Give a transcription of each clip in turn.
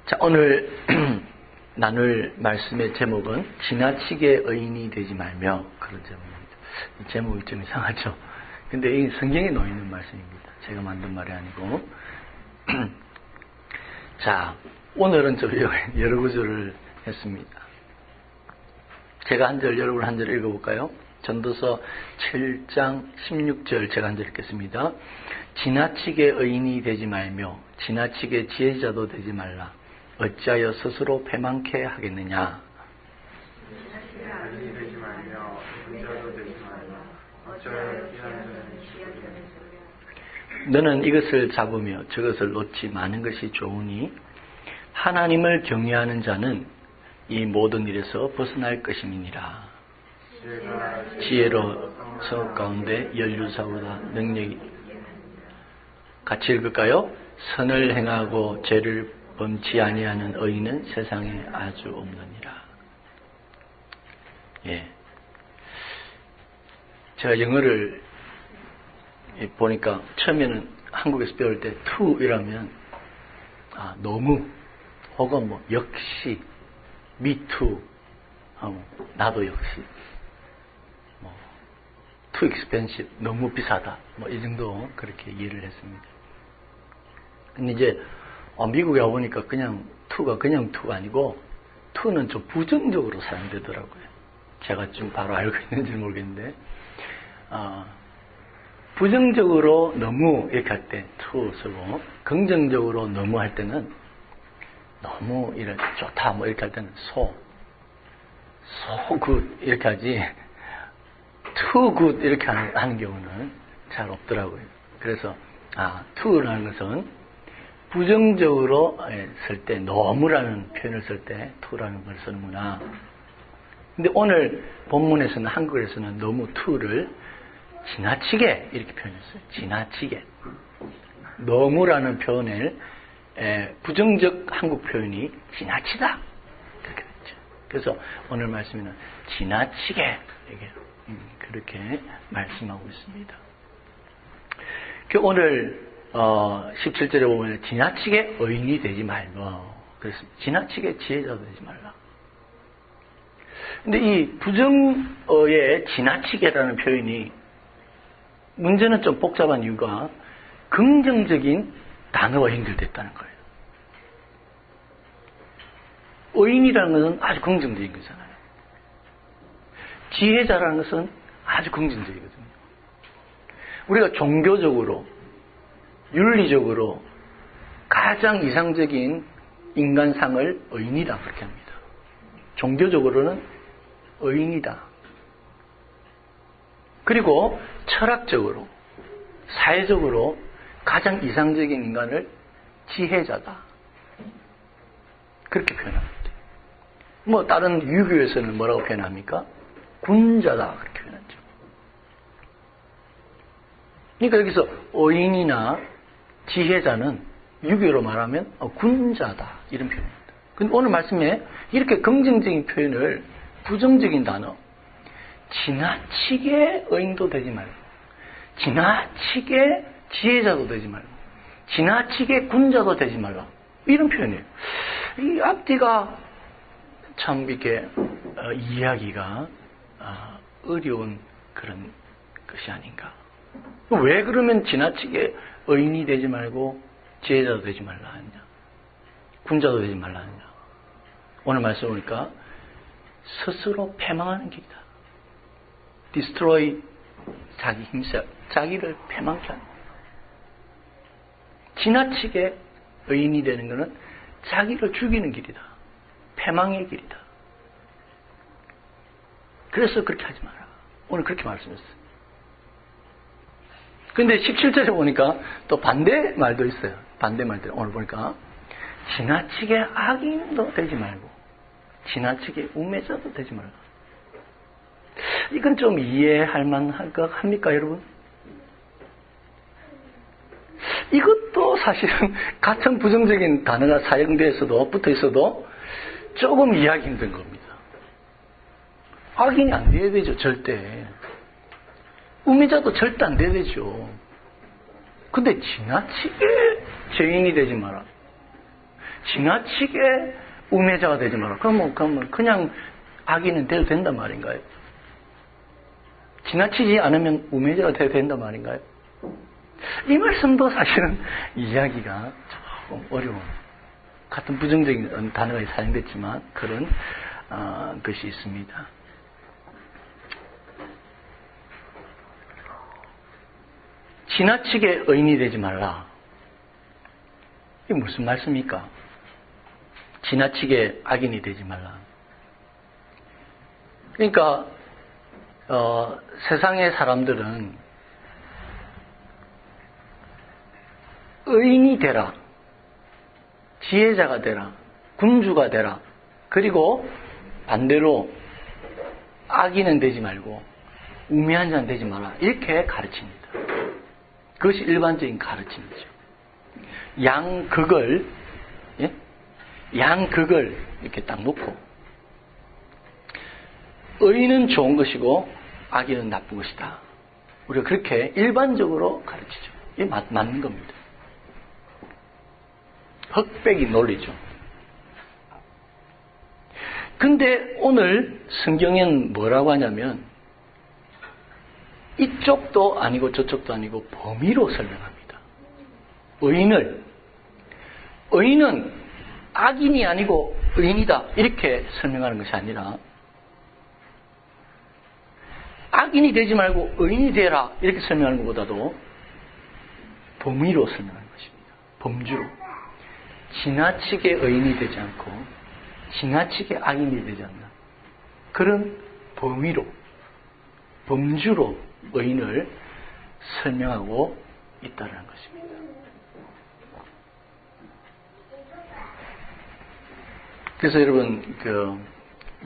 자, 오늘 나눌 말씀의 제목은 지나치게 의인이 되지 말며, 그런 제목입니다. 이 제목이 좀 이상하죠? 근데 이 성경에 놓여있는 말씀입니다. 제가 만든 말이 아니고. 자, 오늘은 좀 여러 구절을 했습니다. 제가 한 절, 여러분 한 절 읽어볼까요? 전도서 7장 16절 제가 한 절 읽겠습니다. 지나치게 의인이 되지 말며 지나치게 지혜자도 되지 말라. 어찌하여 스스로 패망케 하겠느냐. 지나치게 의인이 되지 말며 부자도 되지 말라. 어찌하여 귀한 자는 지혜자는 너는 이것을 잡으며 저것을 놓지 마는 것이 좋으니 하나님을 경외하는 자는 이 모든 일에서 벗어날 것임이니라. 지혜로서 가운데 연류사보다 능력이. 같이 읽을까요? 선을 행하고 죄를 범치 아니하는 의인은 세상에 아주 없느니라. 예. 제가 영어를 보니까 처음에는 한국에서 배울 때 to 이라면 너무 혹은 뭐 역시 me too 하고 나도 역시 뭐 too expensive 너무 비싸다 뭐 이 정도 그렇게 이해를 했습니다. 근데 이제 미국에 와보니까 그냥 to가 그냥 to가 아니고 to는 좀 부정적으로 사용되더라고요. 제가 좀 바로 알고 있는지 모르겠는데 부정적으로 너무 이렇게 할 때 to 쓰고 긍정적으로 너무 할 때는 너무 이렇게 좋다 뭐 이렇게 할 때는 so good 이렇게 하지 too good 이렇게 하는 경우는 잘 없더라고요. 그래서 to라는 것은 부정적으로 쓸 때 너무라는 표현을 쓸 때 to라는 걸 쓰는구나. 근데 오늘 본문에서는 한글에서는 너무 to를 지나치게 이렇게 표현했어요. 지나치게. 너무라는 표현을 부정적 한국 표현이 지나치다 그렇게 됐죠. 그래서 오늘 말씀에는 지나치게 그렇게 말씀하고 있습니다. 오늘 17절에 보면 지나치게 의인이 되지 말고 그래서 지나치게 지혜자도 되지 말라. 근데 이 부정어의 지나치게라는 표현이 문제는 좀 복잡한 이유가 긍정적인 단어와 연결됐다는 거예요. 의인이라는 것은 아주 긍정적인 거잖아요. 지혜자라는 것은 아주 긍정적이거든요. 우리가 종교적으로 윤리적으로 가장 이상적인 인간상을 의인이다 그렇게 합니다. 종교적으로는 의인이다. 그리고 철학적으로 사회적으로 가장 이상적인 인간을 지혜자다 그렇게 표현합니다. 뭐 다른 유교에서는 뭐라고 표현합니까? 군자다 그렇게 표현하죠. 그러니까 여기서 의인이나 지혜자는 유교로 말하면 군자다 이런 표현입니다. 근데 오늘 말씀에 이렇게 긍정적인 표현을 부정적인 단어 지나치게 의인도 되지 말고 지나치게 지혜자도 되지 말고 지나치게 군자도 되지 말라 이런 표현이에요. 이 앞뒤가 참 이렇게 이해하기가 어려운 그런 것이 아닌가. 왜 그러면 지나치게 의인이 되지 말고 지혜자도 되지 말라 하냐 군자도 되지 말라 하냐. 오늘 말씀 보니까 스스로 패망하는 길이다. destroy 자기 힘세 자기를 패망케 하는 거예요. 지나치게 의인이 되는 것은 자기를 죽이는 길이다. 패망의 길이다. 그래서 그렇게 하지 마라. 오늘 그렇게 말씀했어요. 근데 17절에 보니까 또 반대 말도 있어요. 반대 말들 오늘 보니까 지나치게 악인도 되지 말고 지나치게 우매자도 되지 말라. 이건 좀 이해할 만합니까 여러분? 이것도 사실은 같은 부정적인 단어가 사용돼서도 붙어 있어도 조금 이해하기 힘든 겁니다. 악인이 안 돼야 되죠 절대. 우매자도 절대 안 돼야 되죠. 근데 지나치게 죄인이 되지 마라. 지나치게 우매자가 되지 마라. 그러면 그냥 악인은 돼도 된단 말인가요? 지나치지 않으면 우매자가 돼도 된단 말인가요? 이 말씀도 사실은 이해하기가 조금 어려운, 같은 부정적인 단어가 사용됐지만 그런 것이 있습니다. 지나치게 의인이 되지 말라. 이게 무슨 말씀입니까? 지나치게 악인이 되지 말라. 그러니까 세상의 사람들은 의인이 되라, 지혜자가 되라, 군주가 되라, 그리고 반대로 악인은 되지 말고 우매한 자는 되지 마라, 이렇게 가르칩니다. 그것이 일반적인 가르침이죠. 양극을 이렇게 딱 놓고 의인은 좋은 것이고 악인은 나쁜 것이다. 우리가 그렇게 일반적으로 가르치죠. 이게 맞는 겁니다. 흑백이 논리죠. 근데 오늘 성경엔 뭐라고 하냐면 이쪽도 아니고 저쪽도 아니고 범위로 설명합니다. 의인은 악인이 아니고 의인이다, 이렇게 설명하는 것이 아니라 악인이 되지 말고 의인이 되라, 이렇게 설명하는 것보다도 범위로 설명하는 것입니다. 범주로. 지나치게 의인이 되지 않고 지나치게 악인이 되지 않는 그런 범주로 의인을 설명하고 있다는 것입니다. 그래서 여러분,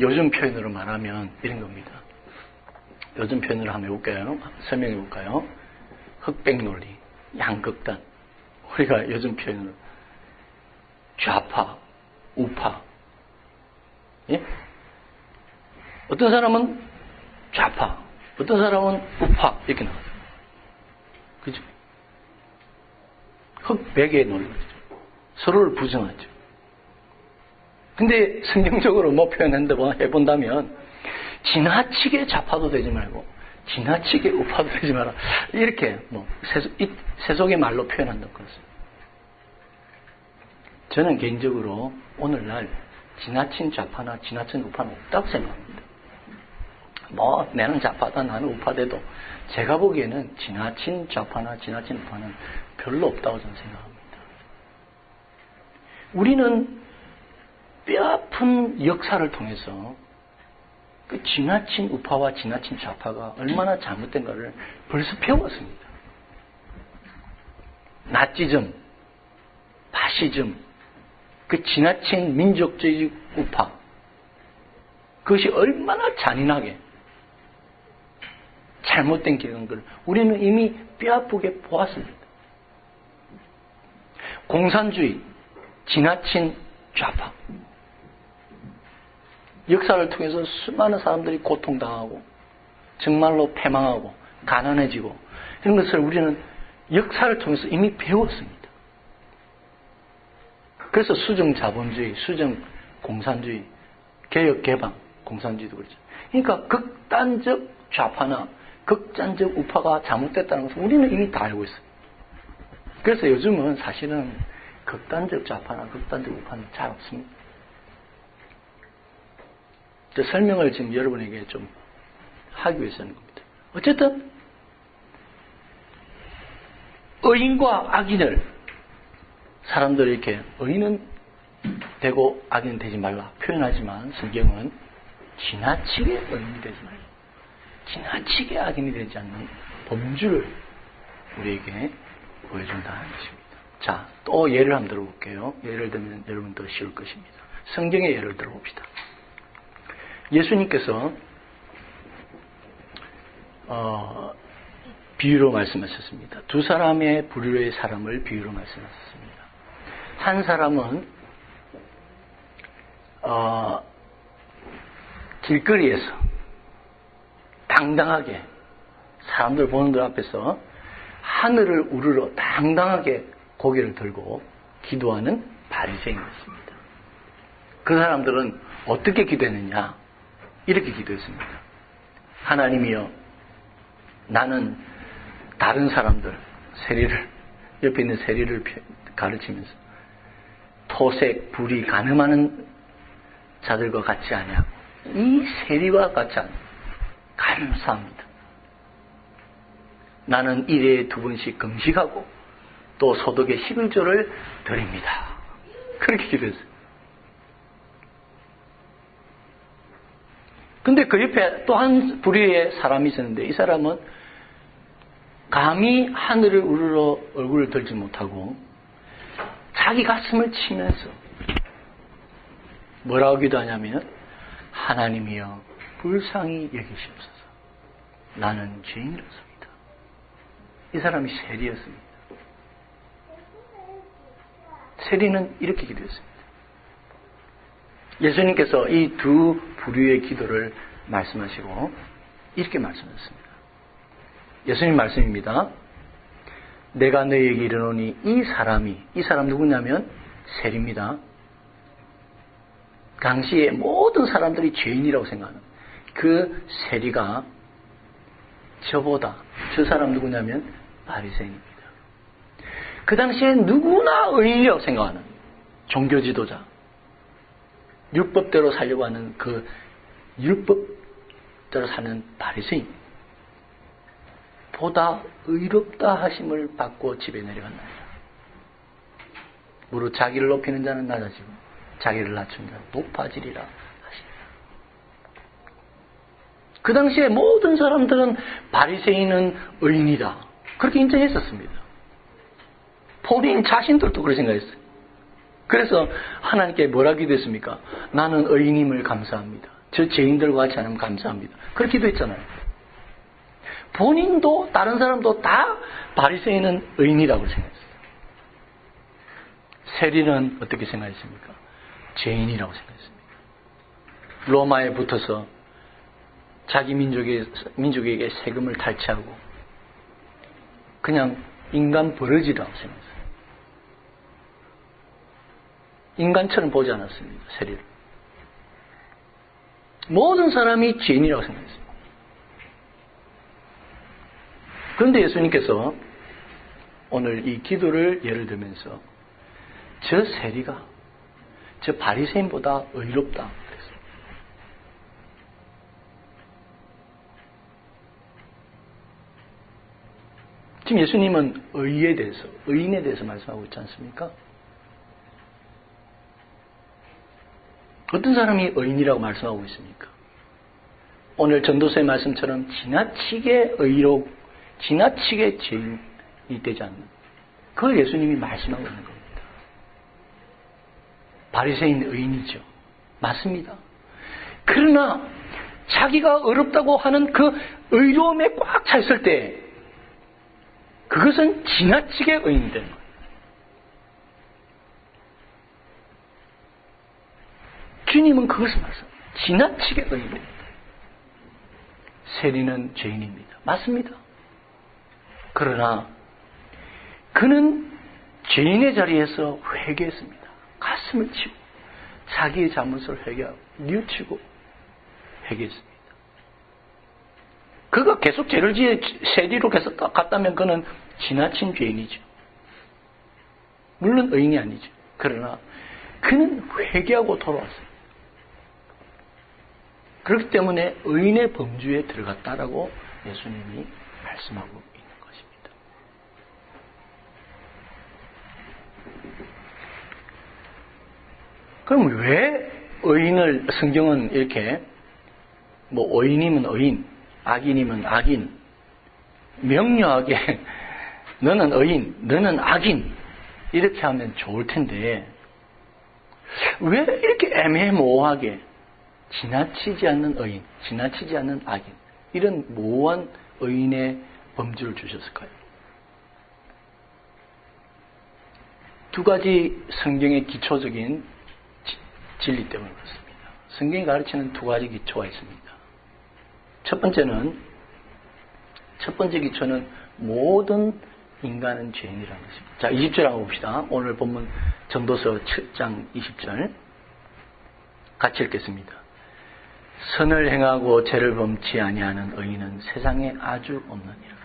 요즘 표현으로 말하면 이런 겁니다. 요즘 표현으로 한번 해볼까요? 설명해 볼까요? 흑백 논리, 양극단. 우리가 요즘 표현으로 좌파, 우파. 예? 어떤 사람은 좌파, 어떤 사람은 우파, 이렇게 나와요. 그죠? 흑백의 논리죠. 서로를 부정하죠. 근데 성경적으로 뭐 표현한다고 해본다면 지나치게 좌파도 되지 말고 지나치게 우파도 되지 마라, 이렇게 세속의 말로 표현한다고 그랬어요. 저는 개인적으로 오늘날 지나친 좌파나 지나친 우파는 없다고 생각합니다. 나는 좌파다, 나는 우파돼도 제가 보기에는 지나친 좌파나 지나친 우파는 별로 없다고 저는 생각합니다. 우리는 뼈아픈 역사를 통해서 그 지나친 우파와 지나친 좌파가 얼마나 잘못된가를 벌써 배웠습니다. 나치즘, 파시즘, 그 지나친 민족주의 우파, 그것이 얼마나 잔인하게 잘못된 길인 걸 우리는 이미 뼈아프게 보았습니다. 공산주의, 지나친 좌파, 역사를 통해서 수많은 사람들이 고통당하고 정말로 패망하고 가난해지고 이런 것을 우리는 역사를 통해서 이미 배웠습니다. 그래서 수정 자본주의, 수정 공산주의, 개혁 개방 공산주의도 그렇죠. 그러니까 극단적 좌파나 극단적 우파가 잘못됐다는 것을 우리는 이미 다 알고 있어요. 그래서 요즘은 사실은 극단적 좌파나 극단적 우파는 잘 없습니다. 설명을 지금 여러분에게 좀 하기 위해서 하는 겁니다. 어쨌든 의인과 악인을 사람들이 이렇게 의인은 되고 악인은 되지 말라 표현하지만 성경은 지나치게 의인이 되지 말라, 지나치게 악인이 되지 않는 범주를 우리에게 보여준다는 것입니다. 자, 또 예를 한번 들어볼게요. 예를 들면 여러분 더 쉬울 것입니다. 성경의 예를 들어봅시다. 예수님께서 비유로 말씀하셨습니다. 두 사람의 부류의 사람을 비유로 말씀하셨습니다. 한 사람은 길거리에서 당당하게 사람들 보는 들 앞에서 하늘을 우러러 당당하게 고개를 들고 기도하는 바리새인이었습니다. 그 사람들은 어떻게 기도했느냐? 이렇게 기도했습니다. 하나님이여, 나는 다른 사람들, 옆에 있는 세리를 가르치면서 토색, 불의, 간음하는 자들과 같지 아니하고 이 세리와 같지 않고 감사합니다. 나는 일에 2번씩 금식하고 또 소득의 11조를 드립니다. 그렇게 기도했어요. 근데 그 옆에 또 한 불의의 사람이 있었는데 이 사람은 감히 하늘을 우러러 얼굴을 들지 못하고 자기 가슴을 치면서 뭐라고 기도하냐면 하나님이여 불쌍히 여기시옵소서. 나는 죄인이었습니다. 이 사람이 세리였습니다. 세리는 이렇게 기도했습니다. 예수님께서 이 두 부류의 기도를 말씀하시고 이렇게 말씀하셨습니다. 예수님 말씀입니다. 내가 너희에게 이르노니 이 사람 누구냐면 세리입니다. 당시에 모든 사람들이 죄인이라고 생각하는 그 세리가 저 사람 누구냐면 바리새인입니다. 그 당시에 누구나 의인이라고 생각하는 종교 지도자, 율법대로 살려고 하는 그 율법대로 사는 바리새인 보다 의롭다 하심을 받고 집에 내려간다. 무릇 자기를 높이는 자는 낮아지고 자기를 낮춘 자는 높아지리라 하십니다. 그 당시에 모든 사람들은 바리새인은 의인이다. 그렇게 인정했었습니다. 본인 자신들도 그렇게 생각했어요. 그래서 하나님께 뭐라 기도했습니까? 나는 의인임을 감사합니다. 저 죄인들과 같이 않으면 감사합니다. 그렇게 기도했잖아요. 본인도 다른 사람도 다 바리새인은 의인이라고 생각했어요. 세리는 어떻게 생각했습니까? 죄인이라고 생각했습니다. 로마에 붙어서 자기 민족에게 세금을 탈취하고 그냥 인간 버러지라고 생각했어요. 인간처럼 보지 않았습니다. 세리를. 모든 사람이 죄인이라고 생각했습니다. 그런데 예수님께서 오늘 이 기도를 예를 들면서 저 세리가 저 바리새인보다 의롭다 그랬어요. 지금 예수님은 의인에 대해서 말씀하고 있지 않습니까? 어떤 사람이 의인이라고 말씀하고 있습니까? 오늘 전도서의 말씀처럼 지나치게 지나치게 죄인이 되지 않는 그걸 예수님이 말씀하고 있는 겁니다. 바리새인 의인이죠. 맞습니다. 그러나 자기가 의롭다고 하는 그 의로움에 꽉 차 있을 때 그것은 지나치게 의인이 되는 거예요. 주님은 그것을 말씀합니다. 지나치게 의인입니다. 세리는 죄인입니다. 맞습니다. 그러나 그는 죄인의 자리에서 회개했습니다. 가슴을 치고 자기의 잘못을 회개하고 뉘우치고 회개했습니다. 그가 계속 죄를 지어 세리로 계속 갔다면 그는 지나친 죄인이죠. 물론 의인이 아니죠. 그러나 그는 회개하고 돌아왔어요. 그렇기 때문에 의인의 범주에 들어갔다라고 예수님이 말씀하고 있는 것입니다. 그럼 왜 의인을 성경은 이렇게 의인이면 의인, 악인이면 악인, 명료하게 너는 의인, 너는 악인 이렇게 하면 좋을 텐데 왜 이렇게 애매모호하게 지나치지 않는 의인, 지나치지 않는 악인 이런 모호한 의인의 범주를 주셨을까요? 두 가지 성경의 기초적인 진리 때문에 그렇습니다. 성경이 가르치는 두 가지 기초가 있습니다. 첫 번째 기초는 모든 인간은 죄인이라는 것입니다. 자, 20절 한번 봅시다. 오늘 본문 전도서 7장 20절 같이 읽겠습니다. 선을 행하고 죄를 범치 아니하는 의인은 세상에 아주 없느니라.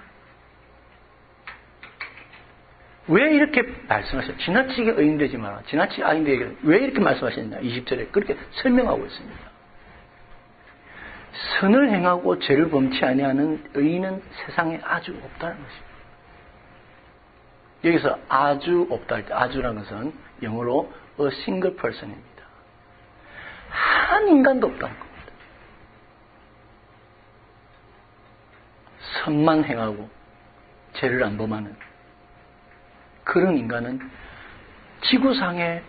왜 이렇게 말씀하셨어요? 지나치게 의인되지 마라. 지나치게 악인되게 왜 이렇게 말씀하셨냐? 20절에 그렇게 설명하고 있습니다. 선을 행하고 죄를 범치 아니하는 의인은 세상에 아주 없다는 것입니다. 여기서 아주 없다 할 때 아주라는 것은 영어로 a single person입니다. 한 인간도 없다는 겁니다. 선만 행하고 죄를 안 범하는 그런 인간은 지구상에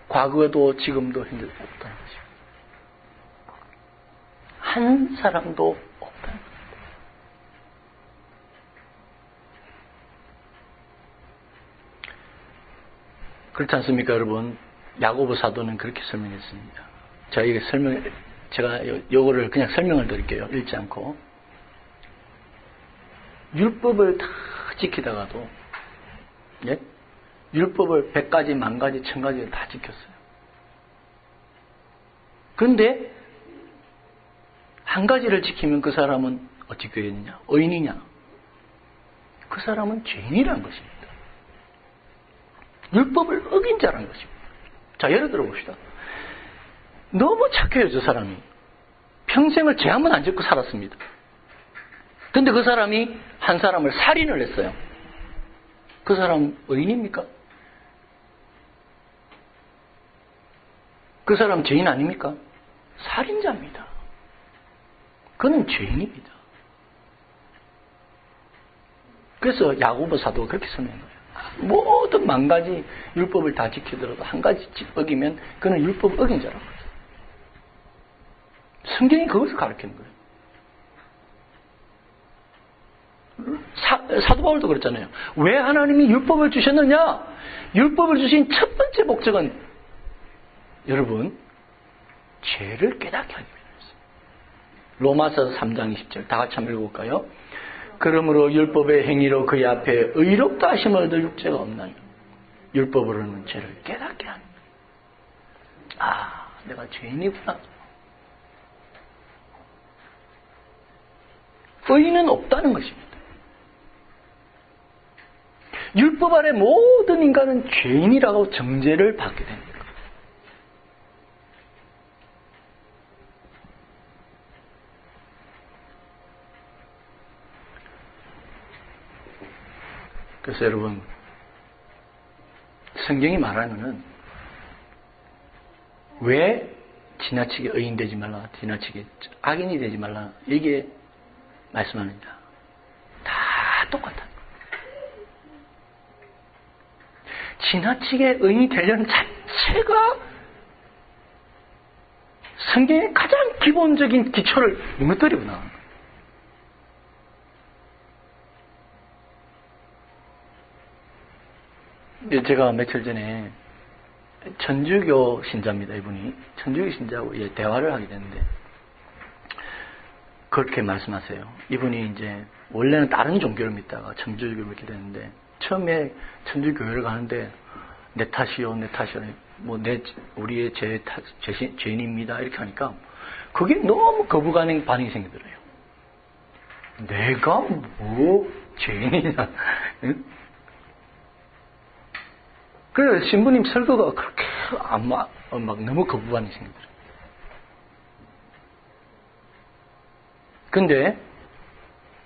과거도 지금도 현재도 없다는 것입니다. 한 사람도 없다는 것입니다. 그렇지 않습니까, 여러분? 야고보 사도는 그렇게 설명했습니다. 제가 요거를 그냥 설명을 드릴게요. 읽지 않고. 율법을 다 지키다가도, 예? 율법을 100가지, 10,000가지, 1000가지를 다 지켰어요. 그런데, 한 가지를 지키면 그 사람은 어떻게 되느냐? 의인이냐? 그 사람은 죄인이라는 것입니다. 율법을 어긴 자라는 것입니다. 자, 예를 들어 봅시다. 너무 착해요, 저 사람이. 평생을 죄 한 번 안 짓고 살았습니다. 근데 그 사람이 한 사람을 살인을 했어요. 그 사람 의인입니까? 그 사람 죄인 아닙니까? 살인자입니다. 그는 죄인입니다. 그래서 야고보 사도가 그렇게 설명한 거예요. 모든 10,000가지 율법을 다 지키더라도 한 가지 어기면 그는 율법 어긴 자라고 그래요. 성경이 그것을 가르치는 거예요. 사도 바울도 그랬잖아요. 왜 하나님이 율법을 주셨느냐? 율법을 주신 첫 번째 목적은 여러분 죄를 깨닫게 하기 위해서였어요. 로마서 3장 20절 다 같이 한번 읽어볼까요? 그러므로 율법의 행위로 그의 앞에 의롭다 하심을 얻을 육체가 없나요? 율법으로는 죄를 깨닫게 합니다. 아, 내가 죄인이구나. 의인은 없다는 것입니다. 율법 아래 모든 인간은 죄인이라고 정죄를 받게 됩니다. 그래서 여러분, 성경이 말하면은 왜 지나치게 의인 되지 말라, 지나치게 악인이 되지 말라, 이게 말씀합니다. 다 똑같다. 지나치게 의인이 되려는 자체가 성경의 가장 기본적인 기초를 무너뜨리고 나온 거예요. 제가 며칠 전에 천주교 신자입니다. 이분이 천주교 신자하고 대화를 하게 됐는데 그렇게 말씀하세요. 이분이 이제 원래는 다른 종교를 믿다가 천주교를 믿게 됐는데 처음에 천주교회를 가는데 내 탓이요, 뭐 우리의 죄인입니다 이렇게 하니까 그게 너무 거부가는 반응이 생기더래요. 내가 뭐 죄인이냐? 응? 그래서 신부님 설교가 그렇게 막 너무 거부반응이 생기더래요. 근데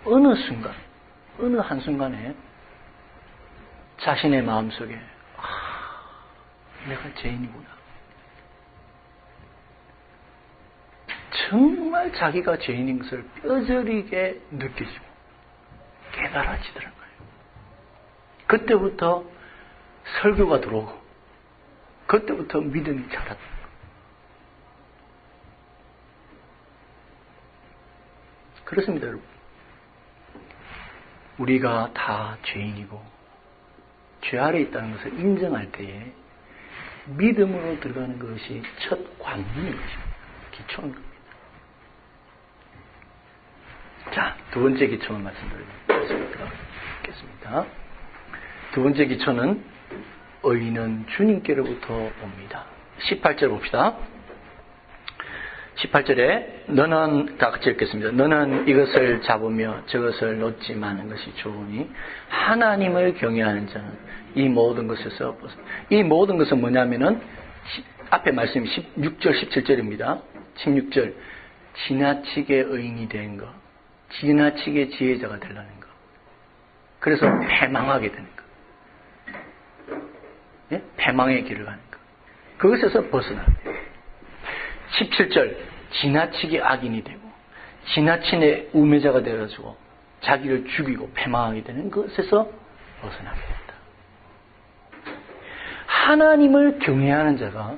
어느 순간, 어느 한순간에 자신의 마음속에 내가 죄인이구나. 정말 자기가 죄인인 것을 뼈저리게 느끼시고 깨달아지더란 거예요. 그때부터 설교가 들어오고 그때부터 믿음이 자랐던 거예요. 그렇습니다, 여러분. 우리가 다 죄인이고 죄 아래 있다는 것을 인정할 때에 믿음으로 들어가는 것이 첫 관문인 것입니다. 기초인 겁니다. 자, 두 번째 기초는 말씀드리겠습니다. 두 번째 기초는 의인은 주님께로부터 옵니다. 18절 봅시다. 18절에 너는 다 같이 읽겠습니다. 너는 이것을 잡으며 저것을 놓지 마는 것이 좋으니 하나님을 경외하는 자는 이 모든 것에서 벗어나. 이 모든 것은 뭐냐면은 앞에 말씀이 16절 17절입니다. 16절 지나치게 의인이 된 것, 지나치게 지혜자가 되려는 것, 그래서 패망하게 되는 것, 예? 패망의 길을 가는 것, 그것에서 벗어나는 것. 17절 지나치게 악인이 되고 지나치게 우매자가 되어가지고 자기를 죽이고 패망하게 되는 것에서 벗어나게 된다. 하나님을 경외하는 자가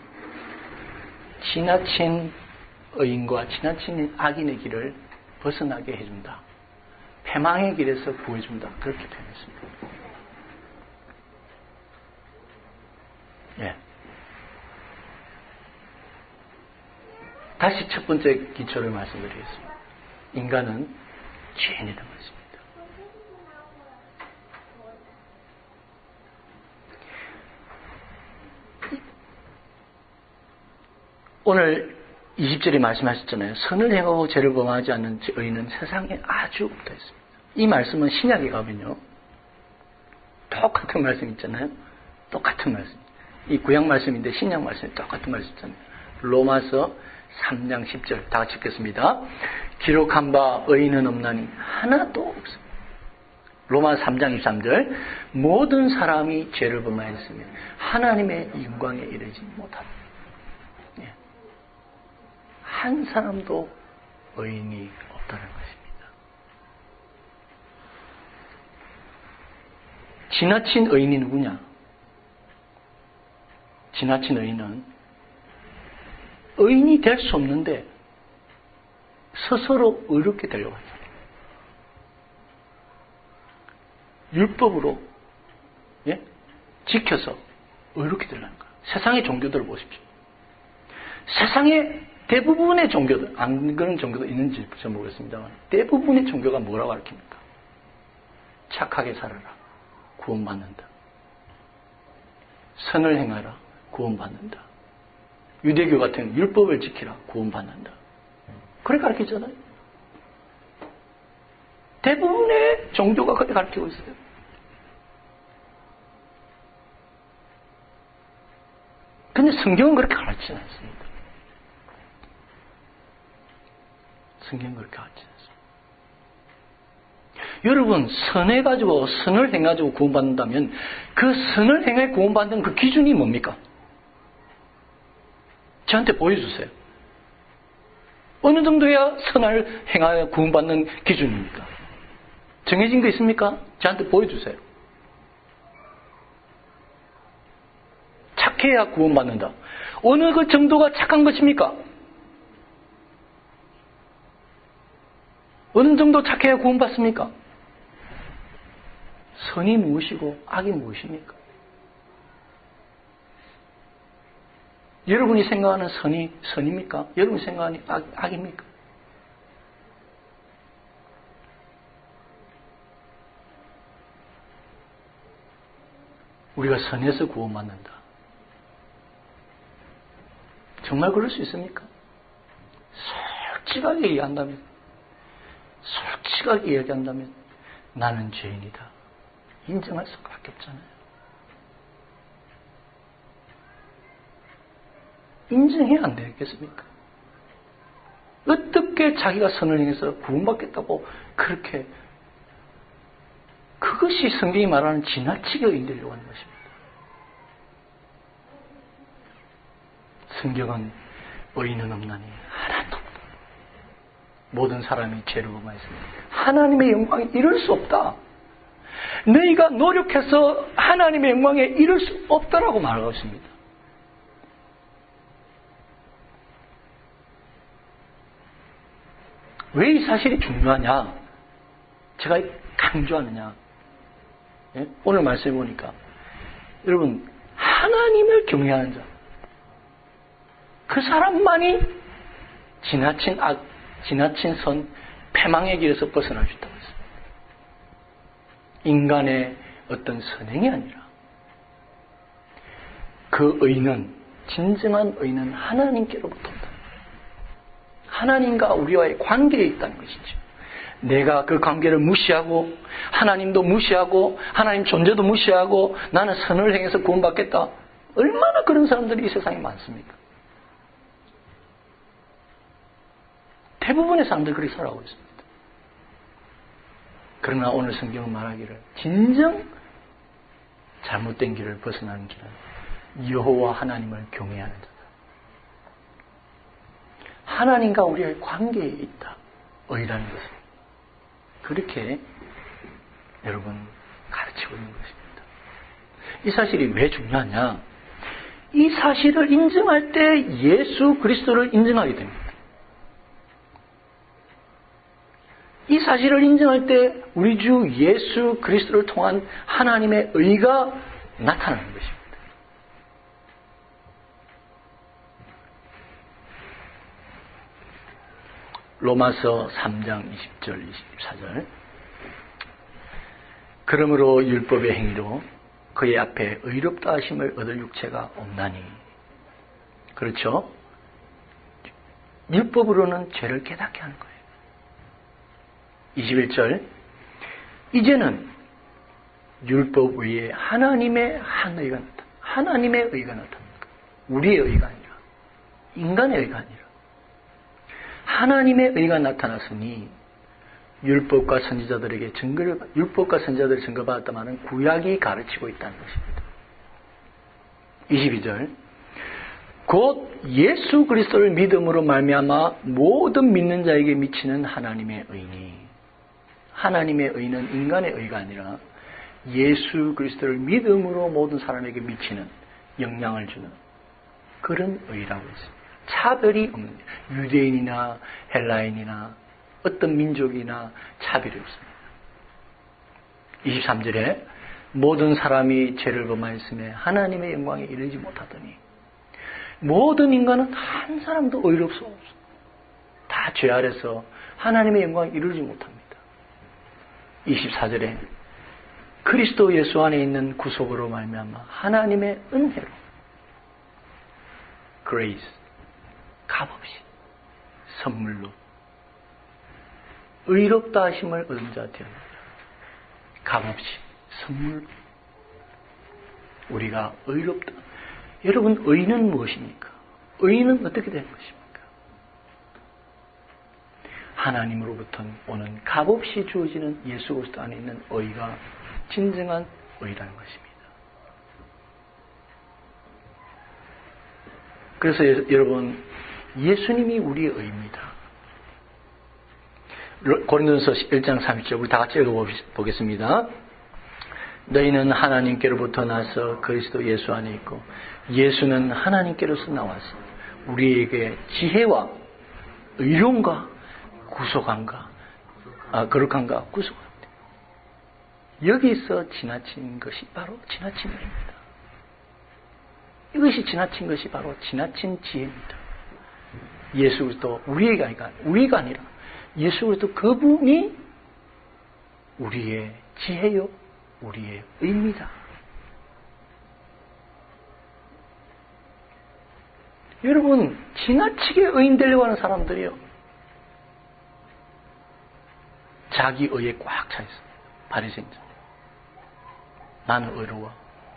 지나친 의인과 지나친 악인의 길을 벗어나게 해준다. 패망의 길에서 구해준다. 그렇게 되었습니다. 예. 다시 첫 번째 기초를 말씀드리겠습니다. 인간은 죄인이라는 것입니다. 오늘 20절에 말씀하셨잖아요. 선을 행하고 죄를 범하지 않는 의인은 세상에 아주 없다 했습니다. 이 말씀은 신약에 가면요. 똑같은 말씀 있잖아요. 똑같은 말씀. 이 구약 말씀인데 신약 말씀이 똑같은 말씀 있잖아요. 로마서 3장 10절 다 같이 읽겠습니다. 기록한 바 의인은 없나니 하나도 없습니다. 로마 3장 23절 모든 사람이 죄를 범하였으며 하나님의 영광에 이르지 못하다. 예. 한 사람도 의인이 없다는 것입니다. 지나친 의인이 누구냐? 지나친 의인은 의인이 될 수 없는데 스스로 의롭게 되려고 하죠. 율법으로 예? 지켜서 의롭게 되려는 거예요. 세상의 종교들을 보십시오. 세상의 대부분의 종교들, 안 그런 종교도 있는지 모르겠습니다만 대부분의 종교가 뭐라고 가르칩니까? 착하게 살아라. 구원받는다. 선을 행하라. 구원받는다. 유대교 같은 율법을 지키라. 구원받는다. 그렇게 가르치잖아요. 대부분의 종교가 그렇게 가르치고 있어요. 근데 성경은 그렇게 가르치지 않습니다. 성경은 그렇게 가르치지 않습니다. 여러분, 선해가지고, 선을 행해가지고 구원받는다면 그 선을 행해 구원받는 그 기준이 뭡니까? 저한테 보여주세요. 어느 정도야 선을 행하여 구원받는 기준입니까? 정해진 거 있습니까? 저한테 보여주세요. 착해야 구원받는다. 어느 그 정도가 착한 것입니까? 어느 정도 착해야 구원받습니까? 선이 무엇이고 악이 무엇입니까? 여러분이 생각하는 선이 선입니까? 여러분이 생각하는 악입니까? 우리가 선에서 구원받는다. 정말 그럴 수 있습니까? 솔직하게 이야기한다면 나는 죄인이다. 인정할 수밖에 없잖아요. 인정해야 안 되겠습니까? 어떻게 자기가 선을 행해서 구원받겠다고 그렇게 그것이 성경이 말하는 지나치게 의인되려고 하는 것입니다. 성경은 의인은 없나니 하나도 없다. 모든 사람이 죄를 범하였습니다. 하나님의 영광에 이를 수 없다. 너희가 노력해서 하나님의 영광에 이를 수 없다라고 말하고 있습니다. 왜 이 사실이 중요하냐? 제가 강조하느냐? 예? 오늘 말씀해 보니까 여러분 하나님을 경외하는 자, 그 사람만이 지나친 악, 지나친 선, 패망의 길에서 벗어날 수 있다고 했습니다. 인간의 어떤 선행이 아니라 그 의는, 진정한 의는 하나님께로부터 온다. 하나님과 우리와의 관계에 있다는 것이죠. 내가 그 관계를 무시하고 하나님도 무시하고 하나님 존재도 무시하고 나는 선을 행해서 구원받겠다. 얼마나 그런 사람들이 이 세상에 많습니까? 대부분의 사람들이 그렇게 살아가고 있습니다. 그러나 오늘 성경은 말하기를 진정 잘못된 길을 벗어나는 길은 여호와 하나님을 경외하는 자다. 하나님과 우리의 관계에 있다. 의라는 것은 그렇게 여러분 가르치고 있는 것입니다. 이 사실이 왜 중요하냐? 이 사실을 인정할 때 예수 그리스도를 인정하게 됩니다. 이 사실을 인정할 때 우리 주 예수 그리스도를 통한 하나님의 의가 나타나는 것입니다. 로마서 3장 20절 24절 그러므로 율법의 행위로 그의 앞에 의롭다 하심을 얻을 육체가 없나니. 그렇죠? 율법으로는 죄를 깨닫게 하는 거예요. 21절 이제는 율법 외에 하나님의 한 의가 나타납니다. 하나님의 의가 나타납니다. 우리의 의가 아니라 인간의 의가 아니라 하나님의 의가 나타났으니 율법과 선지자들에게 율법과 선지자들이 증거받았다마는 구약이 가르치고 있다는 것입니다. 22절 곧 예수 그리스도를 믿음으로 말미암아 모든 믿는 자에게 미치는 하나님의 의니. 하나님의 의는 인간의 의가 아니라 예수 그리스도를 믿음으로 모든 사람에게 미치는 영향을 주는 그런 의라고 했습니다. 차별이 없는 유대인이나 헬라인이나 어떤 민족이나 차별이 없습니다. 23절에 모든 사람이 죄를 범하였음에 하나님의 영광에 이르지 못하더니 모든 인간은 한 사람도 의롭소 없어. 다 죄 아래서 하나님의 영광에 이르지 못합니다. 24절에 그리스도 예수 안에 있는 구속으로 말미암아 하나님의 은혜로 grace 값없이 선물로 의롭다 하심을 얻은 자 되었느니라. 값없이 선물로 우리가 의롭다. 여러분 의는 무엇입니까? 의는 어떻게 되는 것입니까? 하나님으로부터 오는 값없이 주어지는 예수 그리스도 안에 있는 의가 진정한 의라는 것입니다. 그래서 여러분 예수님이 우리의 의입니다. 고린도전서 1장 30절 우리 다 같이 읽어보겠습니다. 너희는 하나님께로부터 나서 그리스도 예수 안에 있고 예수는 하나님께로서 나와서 우리에게 지혜와 의로움과 거룩함과 구속함. 여기서 지나친 것이 바로 지나친 의입니다. 이것이 지나친 것이 바로 지나친 지혜입니다. 예수 그리스도 우리가 아니라 예수 그리스도 그분이 우리의 지혜요 우리의 의입니다. 여러분 지나치게 의인 되려고 하는 사람들이요 자기 의에 꽉 차 있습니다. 바리새인들. 나는 의로워.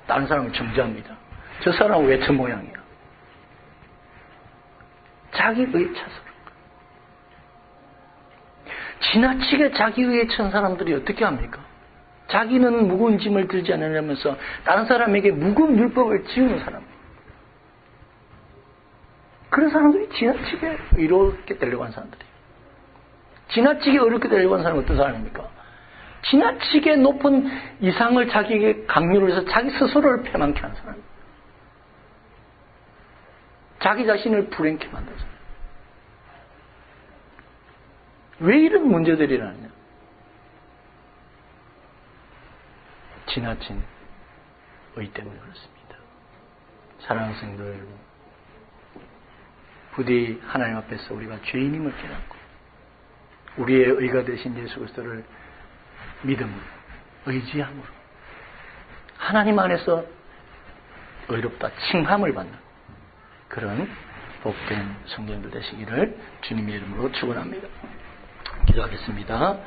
다른 사람은 정죄합니다. 저 사람은 왜 저 모양이야? 자기 의에 차서 그런 거예요. 지나치게 자기 의에 찬 사람들이 어떻게 합니까? 자기는 무거운 짐을 들지 않으려면서 다른 사람에게 무거운 율법을 지우는 사람. 그런 사람들이 지나치게 의롭게 되려고 하는 사람들이에요. 지나치게 의롭게 되려고 하는 사람은 어떤 사람입니까? 지나치게 높은 이상을 자기에게 강요를 해서 자기 스스로를 패망케 하는 사람. 자기 자신을 불행케 만드는 사람. 왜 이런 문제들이 일어나냐? 지나친 의 때문에 그렇습니다. 사랑하는 성도 여러분, 부디 하나님 앞에서 우리가 죄인임을 깨닫고 우리의 의가 되신 예수 그리스도를 믿음으로 의지함으로 하나님 안에서 의롭다 칭함을 받는 그런 복된 성도님들 되시기를 주님의 이름으로 축원합니다. 기도하겠습니다.